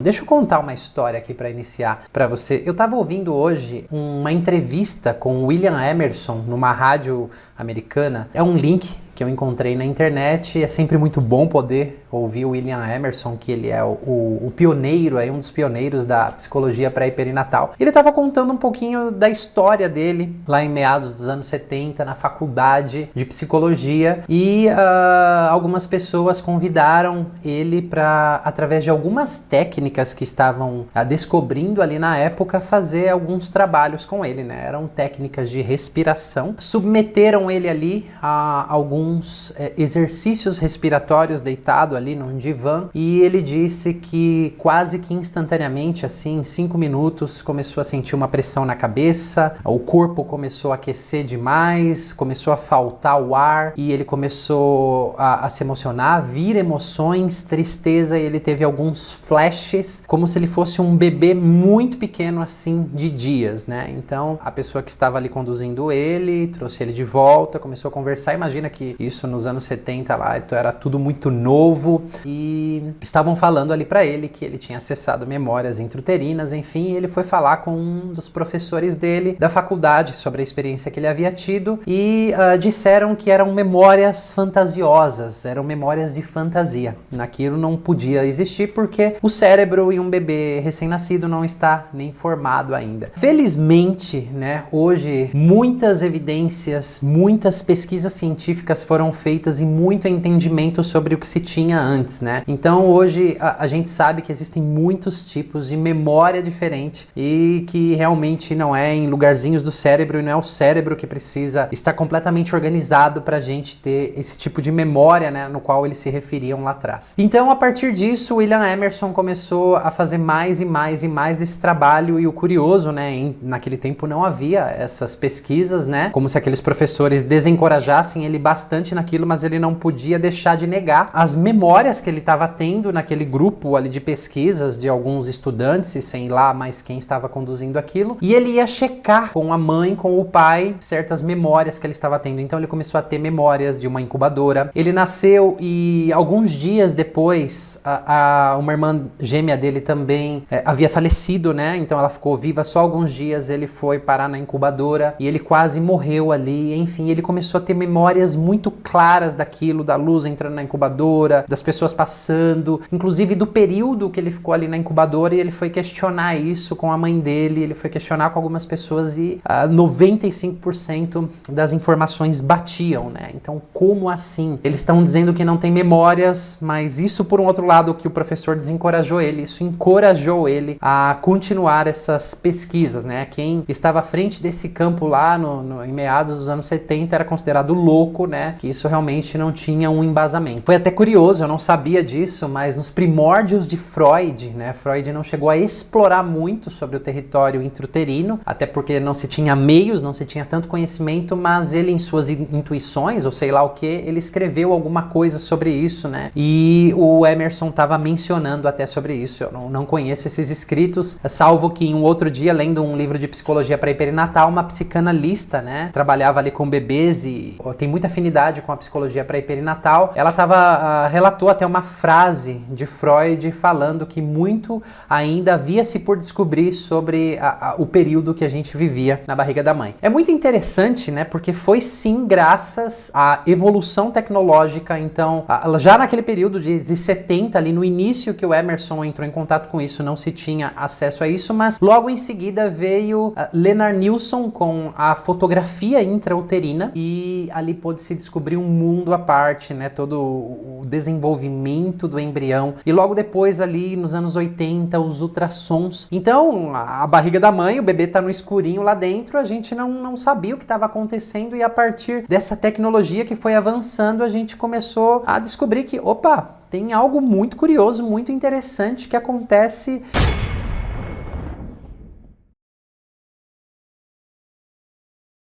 Deixa eu contar uma história aqui para iniciar para você. Eu estava ouvindo hoje uma entrevista com William Emerson numa rádio americana. É um link que eu encontrei na internet. É sempre muito bom poder ouvir o William Emerson, que ele é o pioneiro, um dos pioneiros da psicologia pré-perinatal. Ele estava contando um pouquinho da história dele lá em meados dos anos 70 na faculdade de psicologia e algumas pessoas convidaram ele para, através de algumas técnicas que estavam descobrindo ali na época, fazer alguns trabalhos com ele, né? Eram técnicas de respiração. Submeteram ele ali a alguns exercícios respiratórios deitado ali num divã, e ele disse que quase que instantaneamente, assim, em 5 minutos, começou a sentir uma pressão na cabeça, o corpo começou a aquecer demais, começou a faltar o ar, e ele começou a se emocionar, vir emoções, tristeza, e ele teve alguns flashes, como se ele fosse um bebê muito pequeno, assim, de dias, né? Então, a pessoa que estava ali conduzindo ele, trouxe ele de volta, começou a conversar. Imagina que isso nos anos 70 lá, então era tudo muito novo, e estavam falando ali para ele que ele tinha acessado memórias intrauterinas, enfim, e ele foi falar com um dos professores dele da faculdade sobre a experiência que ele havia tido, e disseram que eram memórias fantasiosas, eram memórias de fantasia. Aquilo não podia existir porque o cérebro em um bebê recém-nascido não está nem formado ainda. Felizmente, né, hoje muitas evidências, muitas pesquisas científicas foram feitas e muito entendimento sobre o que se tinha antes, né? Então hoje a gente sabe que existem muitos tipos de memória diferente e que realmente não é em lugarzinhos do cérebro, e não é o cérebro que precisa estar completamente organizado para a gente ter esse tipo de memória, né, no qual eles se referiam lá atrás. Então, a partir disso, William Emerson começou a fazer mais e mais e mais desse trabalho, e o curioso, né, naquele tempo não havia essas pesquisas, né, como se aqueles professores desencorajassem ele bastante naquilo, mas ele não podia deixar de negar as memórias que ele estava tendo naquele grupo ali de pesquisas de alguns estudantes, e sei lá mais quem estava conduzindo aquilo, e ele ia checar com a mãe, com o pai, certas memórias que ele estava tendo. Então ele começou a ter memórias de uma incubadora. Ele nasceu e alguns dias depois uma irmã gêmea dele também havia falecido, né? Então ela ficou viva só alguns dias, ele foi parar na incubadora e ele quase morreu ali. Enfim, ele começou a ter memórias muito claras daquilo, da luz entrando na incubadora, das pessoas passando, inclusive do período que ele ficou ali na incubadora, e ele foi questionar isso com a mãe dele, ele foi questionar com algumas pessoas e 95% das informações batiam, né? Então, como assim? Eles estão dizendo que não tem memórias, mas isso, por um outro lado, que o professor desencorajou ele, isso encorajou ele a continuar essas pesquisas, né? Quem estava à frente desse campo lá em meados dos anos 70 era considerado louco, né? Que isso realmente não tinha um embasamento. Foi até curioso, eu não sabia disso, mas nos primórdios de Freud, né? Freud não chegou a explorar muito sobre o território intrauterino, até porque não se tinha meios, não se tinha tanto conhecimento, mas ele, em suas intuições, ou sei lá o que, ele escreveu alguma coisa sobre isso, né? E o Emerson estava mencionando até sobre isso. Eu não conheço esses escritos, salvo que em um outro dia, lendo um livro de psicologia pré-perinatal, uma psicanalista, né? Trabalhava ali com bebês e tem muita afinidade com a psicologia pré-perinatal. Ela relatou até uma frase de Freud falando que muito ainda havia-se por descobrir sobre o período que a gente vivia na barriga da mãe. É muito interessante, né? Porque foi sim graças à evolução tecnológica. Então, já naquele período de 70, ali no início que o Emerson entrou em contato com isso, não se tinha acesso a isso, mas logo em seguida veio Lennart Nilsson com a fotografia intrauterina, e ali pôde-se descobrir um mundo à parte, né? Todo o desenvolvimento do embrião. E logo depois, ali nos anos 80, os ultrassons. Então, a barriga da mãe, o bebê tá no escurinho lá dentro, a gente não sabia o que estava acontecendo, e a partir dessa tecnologia que foi avançando, a gente começou a descobrir que, opa, tem algo muito curioso, muito interessante que acontece